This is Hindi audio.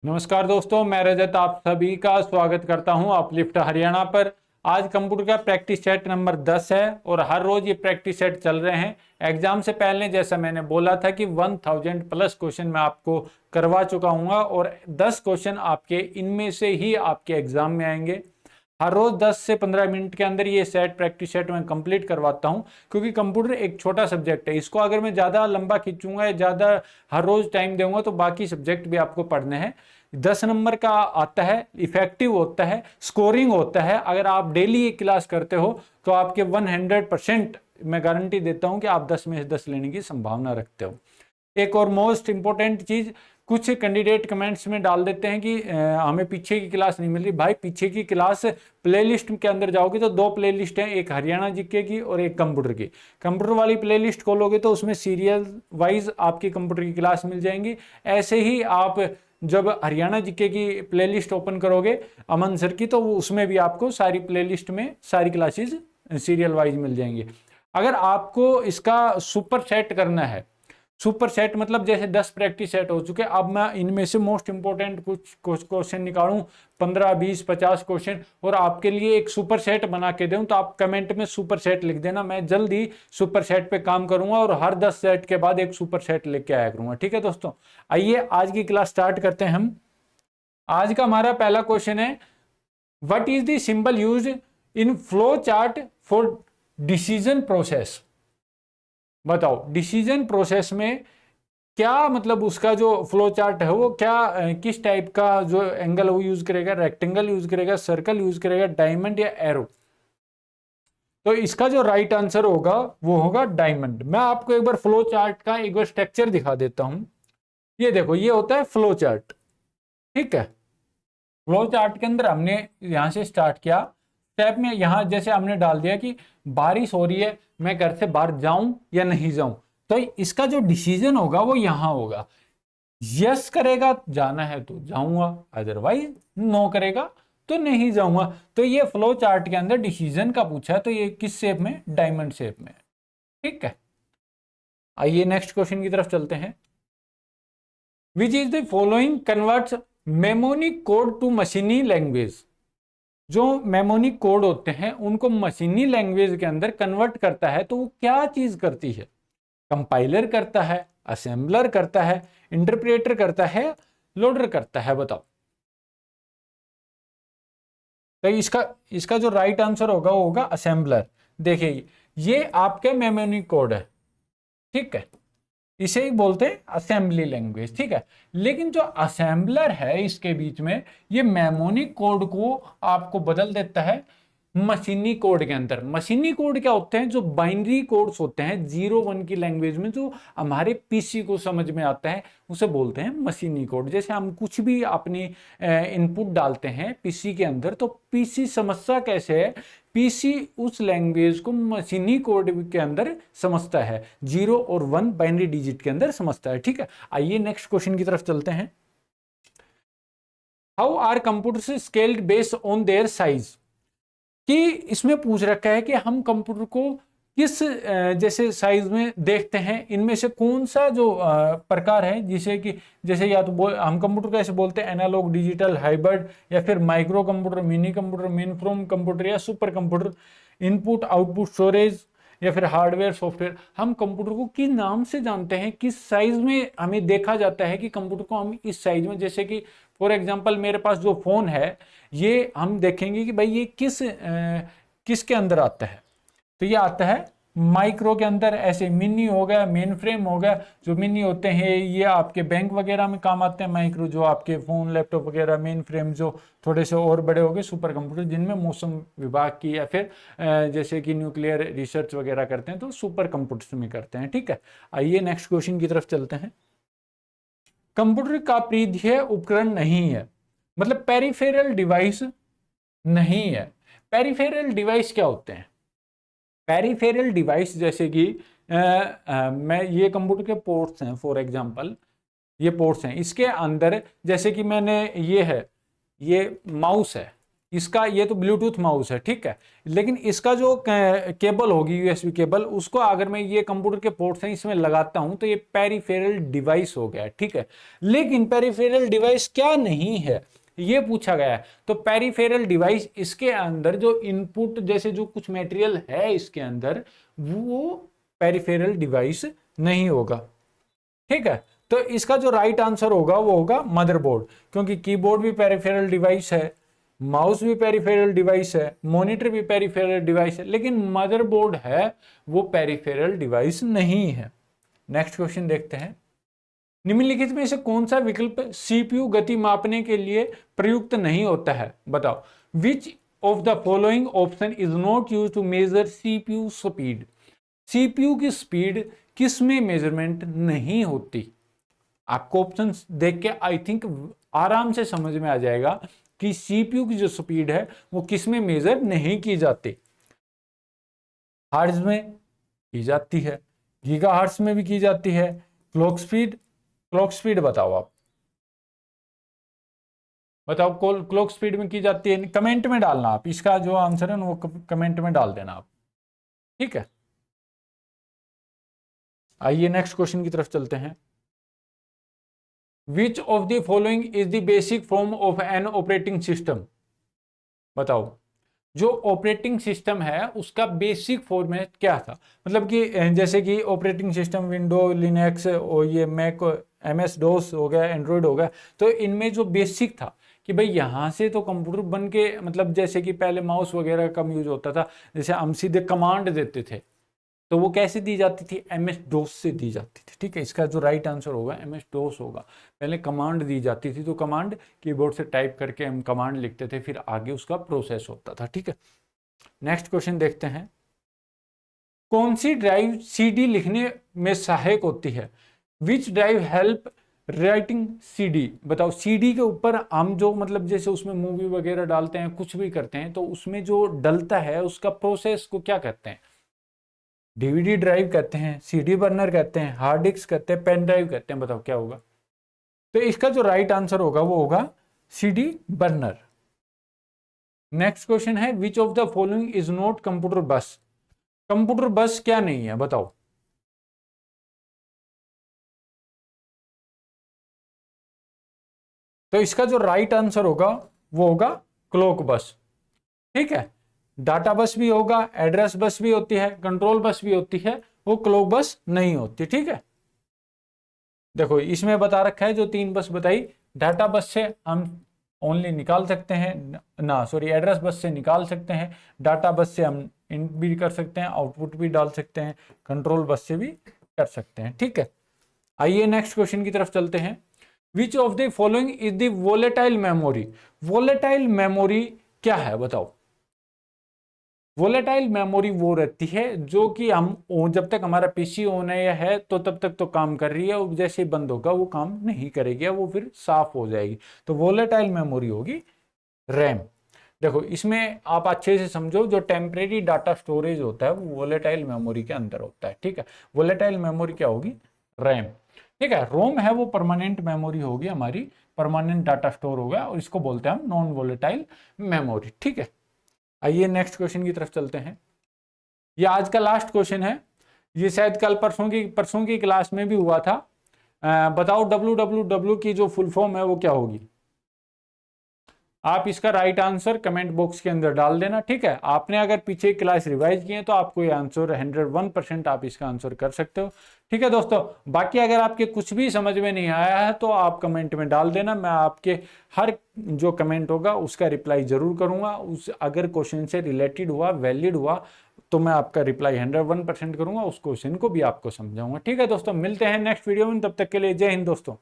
नमस्कार दोस्तों, मैं रजत आप सभी का स्वागत करता हूं अपलिफ्ट हरियाणा पर। आज कंप्यूटर का प्रैक्टिस सेट नंबर 10 है और हर रोज ये प्रैक्टिस सेट चल रहे हैं। एग्जाम से पहले जैसा मैंने बोला था कि 1000 प्लस क्वेश्चन मैं आपको करवा चुका हूँ और 10 क्वेश्चन आपके इनमें से ही आपके एग्जाम में आएंगे। हर रोज 10 से 15 मिनट के अंदर ये सेट प्रैक्टिस सेट मैं कंप्लीट करवाता हूं, क्योंकि कंप्यूटर एक छोटा सब्जेक्ट है। इसको अगर मैं ज़्यादा लंबा खींचूंगा या ज़्यादा हर रोज टाइम दूंगा तो बाकी सब्जेक्ट भी आपको पढ़ने हैं। 10 नंबर का आता है, इफेक्टिव होता है, स्कोरिंग होता है। अगर आप डेली एक क्लास करते हो तो आपके 100% मैं गारंटी देता हूं कि आप 10 में से 10 लेने की संभावना रखते हो। एक और मोस्ट इंपॉर्टेंट चीज, कुछ कैंडिडेट कमेंट्स में डाल देते हैं कि हमें पीछे की क्लास नहीं मिल रही। भाई, पीछे की क्लास प्लेलिस्ट के अंदर जाओगे तो 2 प्लेलिस्ट हैं, एक हरियाणा जीके की और एक कंप्यूटर की। कंप्यूटर वाली प्लेलिस्ट खोलोगे तो उसमें सीरियल वाइज आपकी कंप्यूटर की क्लास मिल जाएंगी। ऐसे ही आप जब हरियाणा जीके की प्लेलिस्ट ओपन करोगे अमन सर की, तो उसमें भी आपको सारी प्लेलिस्ट में सारी क्लासेस सीरियल वाइज मिल जाएंगी। अगर आपको इसका सुपर सेट करना है, सुपर सेट मतलब जैसे 10 प्रैक्टिस सेट हो चुके, अब मैं इनमें से मोस्ट इंपोर्टेंट कुछ क्वेश्चन निकालूं, 15 20 50 क्वेश्चन, और आपके लिए एक सुपर सेट बना के दूं, तो आप कमेंट में सुपर सेट लिख देना। मैं जल्द ही सुपर सेट पे काम करूंगा और हर 10 सेट के बाद एक सुपर सेट लेके आया करूंगा। ठीक है दोस्तों, आइए आज की क्लास स्टार्ट करते हैं हम। आज का हमारा पहला क्वेश्चन है, what is the symbol used in flow chart for decision process. बताओ, डिसीजन प्रोसेस में क्या मतलब, उसका जो फ्लो चार्ट है वो क्या किस टाइप का जो एंगल वो यूज करेगा, रेक्टेंगल यूज करेगा, सर्कल यूज करेगा, डायमंड या एरो। तो इसका जो राइट आंसर होगा वो होगा डायमंड। मैं आपको एक बार फ्लो चार्ट का एक बार स्ट्रक्चर दिखा देता हूं। ये देखो, ये होता है फ्लो चार्ट। ठीक है, फ्लो चार्ट के अंदर हमने यहां से स्टार्ट किया, स्टेप में यहां जैसे हमने डाल दिया कि बारिश हो रही है, मैं घर से बाहर जाऊं या नहीं जाऊं। तो इसका जो डिसीजन होगा वो यहां होगा। यस करेगा जाना है तो जाऊंगा, अदरवाइज नो करेगा तो नहीं जाऊंगा। तो ये फ्लो चार्ट के अंदर डिसीजन का पूछा है, तो ये किस शेप में, डायमंड शेप में। ठीक है, आइए नेक्स्ट क्वेश्चन की तरफ चलते हैं। Which is the following converts mnemonic code to मशीनी लैंग्वेज। जो मेमोनिक कोड होते हैं उनको मशीनी लैंग्वेज के अंदर कन्वर्ट करता है, तो वो क्या चीज करती है? कंपाइलर करता है, असेंबलर करता है, इंटरप्रेटर करता है, लोडर करता है। बताओ। तो इसका जो राइट आंसर होगा वो होगा असेंबलर। देखिए, ये आपके मेमोनिक कोड है। ठीक है, इसे ही बोलते हैं असेंबली लैंग्वेज। ठीक है, लेकिन जो असेंबलर है इसके बीच में, ये मेमोनिक कोड को आपको बदल देता है मशीनी कोड के अंदर। मशीनी कोड क्या होते हैं? जो बाइनरी कोड्स होते हैं 0 1 की लैंग्वेज में, जो हमारे पीसी को समझ में आता है, उसे बोलते हैं मशीनी कोड। जैसे हम कुछ भी अपनी इनपुट डालते हैं पीसी के अंदर, तो पीसी समझता कैसे है? पीसी उस लैंग्वेज को मशीनी कोड के अंदर समझता है, 0 और 1 बाइनरी डिजिट के अंदर समझता है। ठीक है, आइए नेक्स्ट क्वेश्चन की तरफ चलते हैं। How are computers scaled based on their size. कि इसमें पूछ रखा है कि हम कंप्यूटर को किस जैसे साइज में देखते हैं, इनमें से कौन सा जो प्रकार है, जिसे कि जैसे या तो हम कंप्यूटर को ऐसे बोलते हैं एनालॉग, डिजिटल, हाइब्रिड, या फिर micro computer, mini computer, mainframe computer, या super computer, input output storage, या फिर हार्डवेयर सॉफ्टवेयर। हम कंप्यूटर को किस नाम से जानते हैं, किस साइज में हमें देखा जाता है कि कंप्यूटर को हम इस साइज में, जैसे कि फॉर एग्जांपल मेरे पास जो फोन है, ये हम देखेंगे कि भाई ये किसके अंदर आता है। तो ये आता है माइक्रो के अंदर। ऐसे मिनी हो गया, मेन फ्रेम हो गया। जो मिनी होते हैं ये आपके बैंक वगैरह में काम आते हैं, माइक्रो जो आपके फोन लैपटॉप वगैरह, मेन फ्रेम जो थोड़े से और बड़े हो गए सुपर कंप्यूटर, जिनमें मौसम विभाग की या फिर जैसे कि न्यूक्लियर रिसर्च वगैरह करते हैं तो सुपर कंप्यूटर्स में करते हैं। ठीक है, आइए नेक्स्ट क्वेश्चन की तरफ चलते हैं। कंप्यूटर का परिधीय उपकरण नहीं है, मतलब पेरिफेरल डिवाइस नहीं है। पेरिफेरल डिवाइस क्या होते हैं? पेरिफेरल डिवाइस जैसे कि मैं ये कंप्यूटर के पोर्ट्स हैं, फॉर एग्जांपल ये पोर्ट्स हैं, इसके अंदर जैसे कि मैंने ये है, ये माउस है। इसका ये तो ब्लूटूथ माउस है, ठीक है, लेकिन इसका जो केबल होगी यूएसबी केबल, उसको अगर मैं ये कंप्यूटर के पोर्ट से इसमें लगाता हूं तो ये पेरिफेरल डिवाइस हो गया, ठीक है। लेकिन पेरिफेरल डिवाइस क्या नहीं है ये पूछा गया है। तो पेरिफेरल डिवाइस इसके अंदर जो इनपुट जैसे जो कुछ मटेरियल है इसके अंदर, वो पेरिफेरल डिवाइस नहीं होगा, ठीक है। तो इसका जो राइट आंसर होगा वो होगा मदरबोर्ड, क्योंकि कीबोर्ड भी पेरिफेरल डिवाइस है, माउस भी पेरिफेरल डिवाइस है, मॉनिटर भी पेरिफेरल डिवाइस है, लेकिन मदरबोर्ड है वो पेरिफेरल डिवाइस नहीं है। नेक्स्ट क्वेश्चन देखते हैं। निम्नलिखित में से कौन सा विकल्प सीपीयू गति मापने के लिए प्रयुक्त नहीं होता है, बताओ। Which of the following option is not use to measure CPU speed. CPU की स्पीड किस में मेजरमेंट नहीं होती। आपको ऑप्शन देख के आई थिंक आराम से समझ में आ जाएगा कि सीपीयू की जो स्पीड है वो किस में मेजर नहीं की जाती। हर्ट्ज में की जाती है, गीगाहर्ट्ज में भी की जाती है, क्लॉक स्पीड बताओ आप, बताओ क्लॉक स्पीड में की जाती है। कमेंट में डालना आप, इसका जो आंसर है ना वो कमेंट में डाल देना आप, ठीक है। आइए नेक्स्ट क्वेश्चन की तरफ चलते हैं। विच of the following is the basic form of an operating system, बताओ। जो ऑपरेटिंग सिस्टम है उसका बेसिक फॉर्मेट क्या था, मतलब कि जैसे कि ऑपरेटिंग सिस्टम विंडो, लिनक्स और ये मैक, एमएस डोस हो गया, एंड्रॉयड हो गया, तो इनमें जो बेसिक था कि भाई यहाँ से तो कंप्यूटर बन के, मतलब जैसे कि पहले माउस वगैरह कम यूज होता था, जैसे हम सीधे कमांड देते थे, तो वो कैसे दी जाती थी, एमएस डोस से दी जाती थी, ठीक है। इसका जो राइट आंसर होगा एमएस डोस होगा। पहले कमांड दी जाती थी, तो कमांड कीबोर्ड से टाइप करके हम कमांड लिखते थे, फिर आगे उसका प्रोसेस होता था, ठीक है। नेक्स्ट क्वेश्चन देखते हैं। कौन सी ड्राइव सीडी लिखने में सहायक होती है। Which drive help writing CD, बताओ। सीडी के ऊपर हम जो मतलब जैसे उसमें मूवी वगैरह डालते हैं, कुछ भी करते हैं, तो उसमें जो डलता है उसका प्रोसेस को क्या कहते हैं। डीवीडी ड्राइव कहते हैं, सीडी बर्नर कहते हैं, हार्ड डिस्क कहते हैं, पेन ड्राइव कहते हैं, बताओ क्या होगा। तो इसका जो राइट आंसर होगा वो होगा सीडी बर्नर। नेक्स्ट क्वेश्चन है विच of the following is not computer बस। कंप्यूटर बस क्या नहीं है, बताओ। तो इसका जो राइट आंसर होगा वो होगा क्लॉक बस, ठीक है। डाटा बस भी होगा, एड्रेस बस भी होती है, कंट्रोल बस भी होती है, वो क्लॉक बस नहीं होती, ठीक है। देखो इसमें बता रखा है जो 3 बस बताई, डाटा बस से हम ओनली निकाल सकते हैं ना, सॉरी एड्रेस बस से निकाल सकते हैं, डाटा बस से हम इन भी कर सकते हैं, आउटपुट भी डाल सकते हैं, कंट्रोल बस से भी कर सकते हैं, ठीक है। आइए नेक्स्ट क्वेश्चन की तरफ चलते हैं। विच of the following is the volatile memory. Volatile memory क्या है, बताओ। वोलेटाइल मेमोरी वो रहती है जो कि हम जब तक हमारा पीसी ऑन है तो तब तक तो काम कर रही है, और जैसे ही बंद होगा वो काम नहीं करेगी, वो फिर साफ हो जाएगी। तो वोलेटाइल मेमोरी होगी रैम। देखो इसमें आप अच्छे से समझो, जो टेम्परेरी डाटा स्टोरेज होता है वो वोलेटाइल मेमोरी के अंदर होता है, ठीक है। वोलेटाइल मेमोरी क्या होगी, रैम, ठीक है। रोम है वो परमानेंट मेमोरी होगी हमारी, परमानेंट डाटा स्टोर होगा, और इसको बोलते हैं हम नॉन वोलेटाइल मेमोरी, ठीक है। आइए नेक्स्ट क्वेश्चन की तरफ चलते हैं। ये आज का लास्ट क्वेश्चन है, ये शायद कल परसों की क्लास में भी हुआ था। बताओ www की जो फुल फॉर्म है वो क्या होगी। आप इसका राइट आंसर कमेंट बॉक्स के अंदर डाल देना, ठीक है। आपने अगर पीछे क्लास रिवाइज किए तो आपको ये आंसर 101% आप इसका आंसर कर सकते हो, ठीक है दोस्तों। बाकी अगर आपके कुछ भी समझ में नहीं आया है तो आप कमेंट में डाल देना, मैं आपके हर जो कमेंट होगा उसका रिप्लाई जरूर करूंगा। उस अगर क्वेश्चन से रिलेटेड हुआ, वैलिड हुआ, तो मैं आपका रिप्लाई 101% करूंगा, उस क्वेश्चन को भी आपको समझाऊंगा, ठीक है दोस्तों। मिलते हैं नेक्स्ट वीडियो में, तब तक के लिए जय हिंद दोस्तों।